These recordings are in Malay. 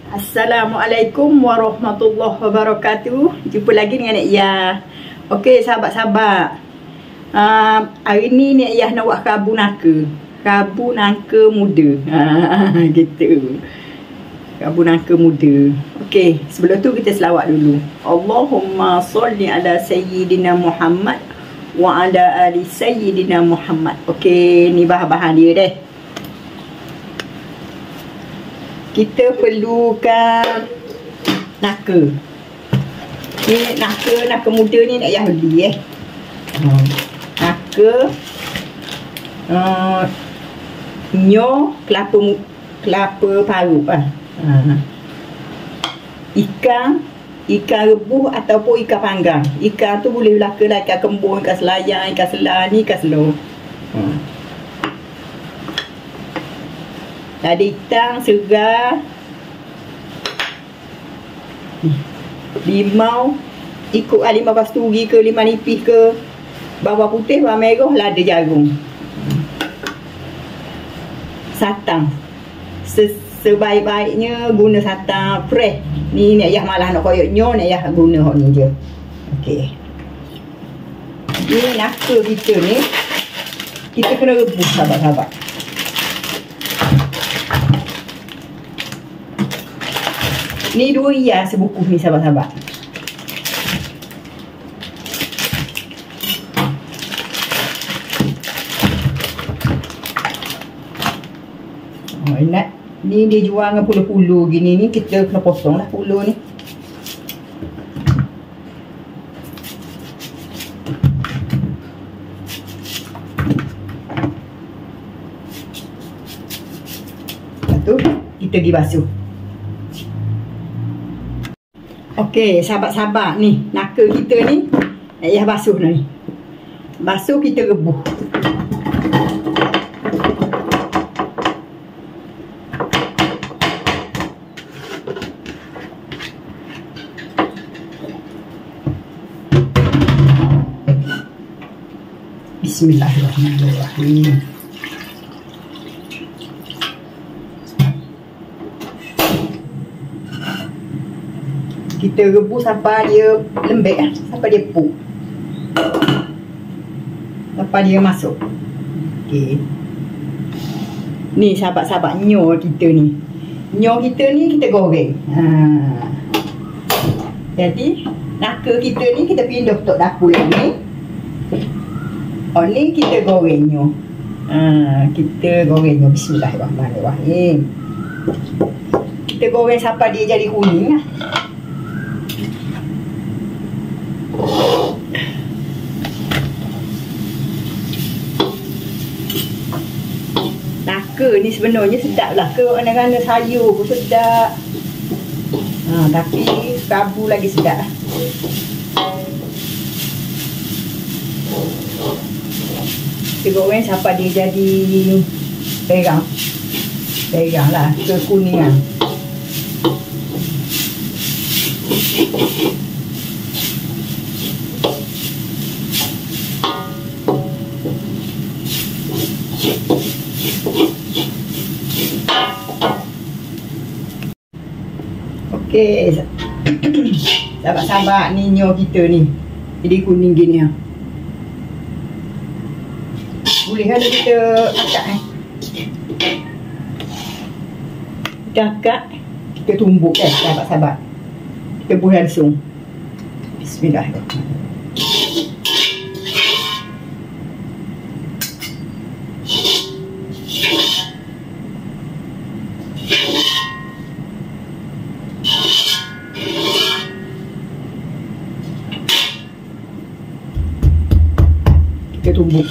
Assalamualaikum warahmatullahi wabarakatuh. Jumpa lagi dengan Nek Yah. Okey sahabat-sahabat, hari ni Nek Yah nak buat kabu nangka. Kabu nangka muda. Gitu. Kabu nangka muda. Okey, sebelum tu kita selawat dulu. Allahumma salli ala sayyidina Muhammad wa ala ali sayyidina Muhammad. Okey, ni bahan-bahan dia deh. Kita perlukan nangka. Ni nangka muda ni Nek Yah beli nangka, nyo, kelapa parut ikan rebus ataupun ikan panggang. Ikan tu boleh belaka lah, ikan kembung, ikan selayang, ikan selar, ni ikan selor. Ada hitam, segar, limau, ikut limau kasturi ke, limau nipis ke, bawang putih, bawang merah, lada jagung. Satang, sebaik-baiknya guna satang fresh. Ni Nek Yah malah nak koyok nyo, Nek Yah guna hok ni je. Okey, ni nangka kita ni kita kena rebus sahabat-sahabat. Ni 2 riyal sebuku ni sahabat-sahabat. Ingat ni dia jual dengan puluh-puluh gini ni, kita kena potong lah puluh ni. Lepas tu kita pergi basuh. Okey sahabat-sahabat, ni nangka kita ni Nek Yah basuh ni. Basuh kita rebus. Bismillahirrahmanirrahim. Kita rebus sampai dia lembek, sampai dia empuk, sampai dia masuk. Okey. Ni sahabat-sahabat, nyo kita ni. Nyo kita ni kita goreng. Jadi nangka kita ni kita pindah tok dapur yang ni. Oh ni kita goreng nyo. Kita goreng nyo. Bismillahirrahmanirrahim. Kita goreng sampai dia jadi kuning lah. Nangka ni sebenarnya sedap lah ke kerana sayur pun sedap. Tapi kabu lagi sedap lah. Kita goreng sampai dia jadi perang lah, kekuningan. Okey sahabat-sahabat, ni nyo kita ni jadi kuning gini lah. Boleh ada kita akak kita akak, kita tumbuk sahabat-sahabat. Kita buih langsung. Bismillahirrahmanirrahim. Kita tumbuk.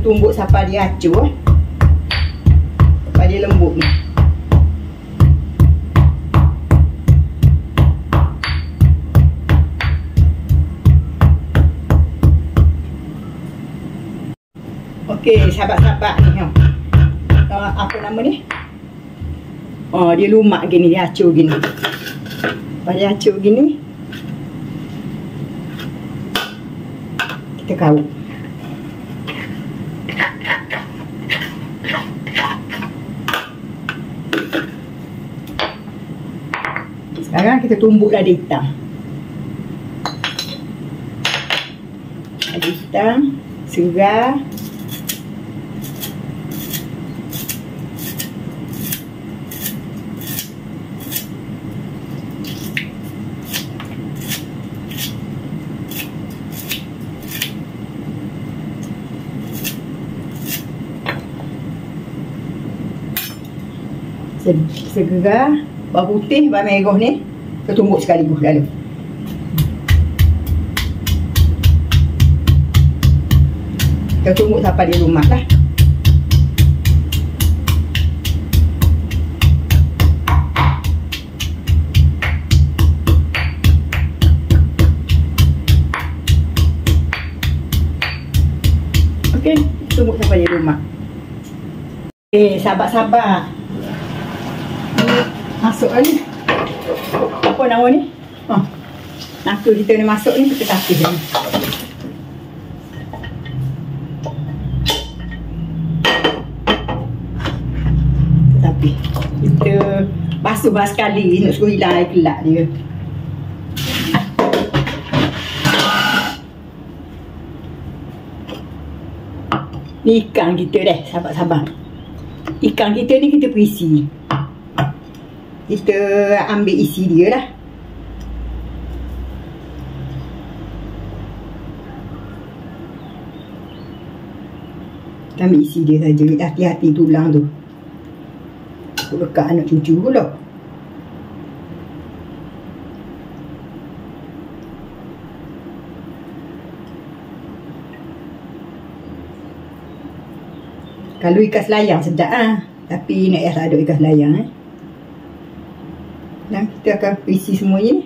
Tumbuk sampai dia acuh, sampai dia lembut ni. Okey sahabat-sahabat ni, apa nama ni? Dia lumak gini, dia acuh gini. Lepas dia acuh gini, kita kaut. Sekarang kita tumbuk lada hitam. Lada hitam, serai, segerar, bawang putih, bawang merah ni kita tumbuk sekaligus dalam. Kita tumbuk sampai dia lumat lah. Okey, tumbuk sampai dia lumat. Okey, sabar-sabar. Masuk ni. Apa nama ni? Naka kita ni masuk ni, kita tapis ni. Tapis. Kita basuh sekali nak suruh hilang air kelak dia. Ni ikan kita dah, sabar-sabar. Ikan kita ni kita perisi. Kita ambil isi dia lah. Kita ambil isi dia saja. Hati-hati tulang tu. Dekat anak cucu pula. Kalau ikan selayang sedap ah. Tapi nak tak ada ikan selayang Dan kita akan isi semuanya ni.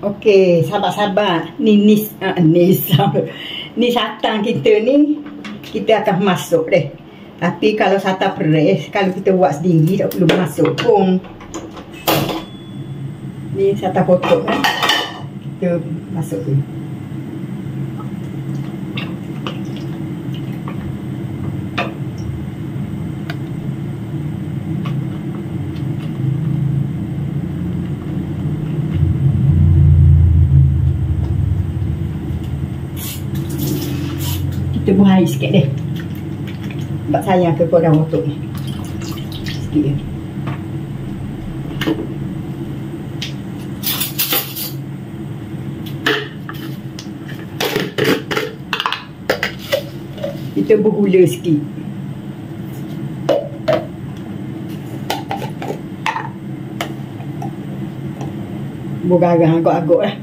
Okey, sabar-sabar. Ni satan kita ni kita akan masuk deh. Tapi kalau satan peres, kalau kita buat sendiri tak perlu masuk pun. Ni satan potong kita masuk tu. Kita buang air sikit deh. Sebab sayang ke korang otot ni. Sikit je. Kita bergula sikit. Bergarang agak-agak lah.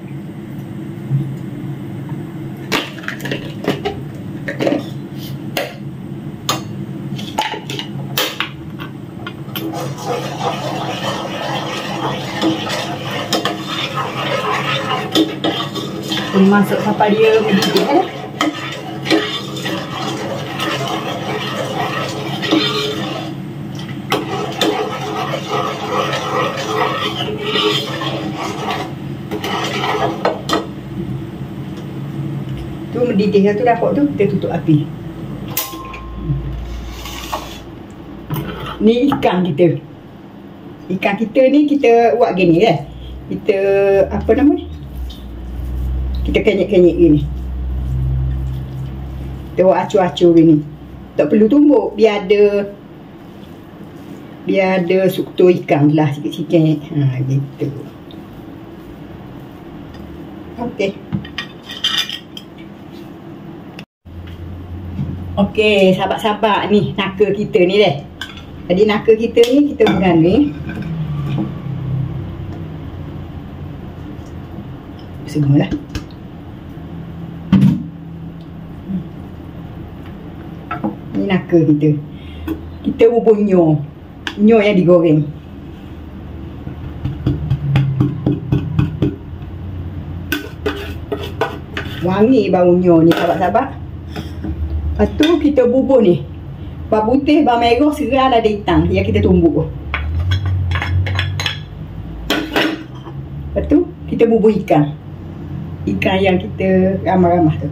Masuk sampai dia mendidih tu mendidih tu dapat tu kita tutup api. Ni ikan kita. Ikan kita ni kita buat gini kan. Kita apa nama ni? Kita kenyek-kenyek gini. Kita buat acur-acur gini. Tak perlu tumbuk. Biar ada struktur ikan lah sikit-sikit. Gitu. Okey. Okey, sabar-sabar ni naka kita ni deh. Jadi naka kita ni kita bukan ni. Semualah. Ni naka kita. Kita bubur nyo. Nyo yang digoreng. Wangi bau nyo ni, sahabat-sahabat. Lepas tu kita bubur ni. Bawang putih, bawang merah, serai, lada hitam yang kita tumbuk. Lepas tu kita bubuh ikan. Ikan yang kita ramah-ramah tu.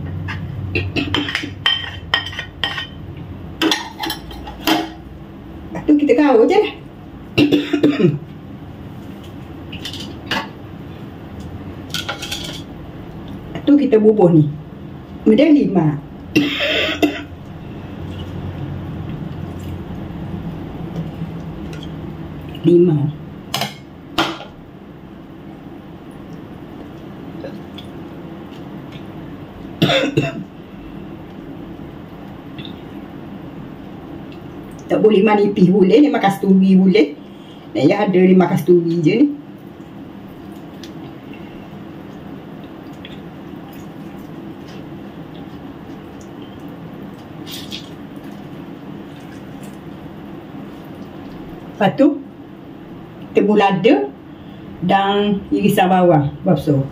Lepas tu kita kau je lah. Lepas tu kita bubuh ni. Kemudian 5. Tak boleh 5 nipis boleh, 5 kasturi boleh. Ya ada 5 kasturi je ni. Lepas tu kita bulada dan irisan bawang besar.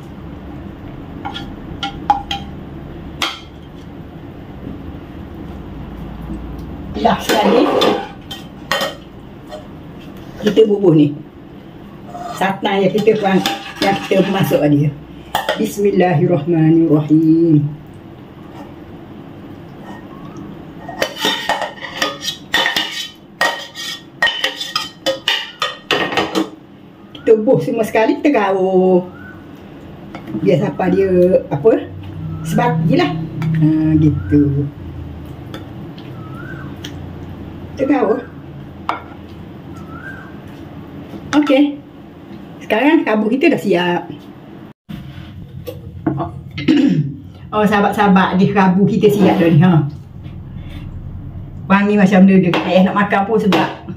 Dah sekali kita bubuh ni santan yang kita masuk dia. Bismillahirrahmanirrahim. Kita bubuh semua sekali, kita gaul. Biar siapa dia apa? Sebab je lah. Gitu. Kita gaul. Okey. Sekarang kabut kita dah siap. Oh, sahabat-sahabat, di kabut kita siap dah ni ha. Wangi macam dia nak makan pun sebab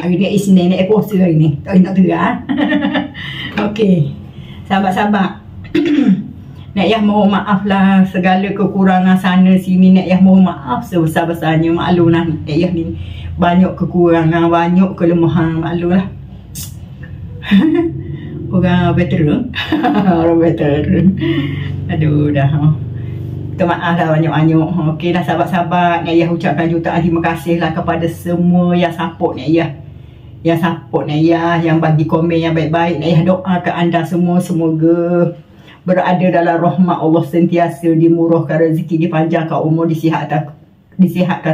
hari ni Isnin, ni puasa hari ni. Tak nak terang. Okey. Sahabat-sahabat. Nek Yah mohon maaf lah segala kekurangan sana sini. Nek Yah mohon maaf sebesar-besarnya. Maklum lah Nek Yah ni banyak kekurangan, banyak kelemahan, maklum lah. Orang veteran. Orang veteran. Aduh dah. Minta maaf lah banyak-banyak. Okey lah sahabat-sahabat, Nek Yah ucapkan jutaan terima kasih lah kepada semua yang support Nek Yah. Yang support Nek Yah, yang bagi komen yang baik-baik. Nek Yah doakan anda semua semoga berada dalam rahmat Allah sentiasa, dimurahkan rezeki, dipanjangkan umur, disihatkan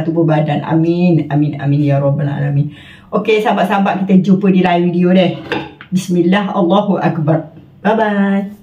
tubuh badan. Amin. Amin. Amin ya rabbal alamin. Okey sahabat-sahabat, kita jumpa di lain video deh. Bismillah, Allahu Akbar. Bye bye.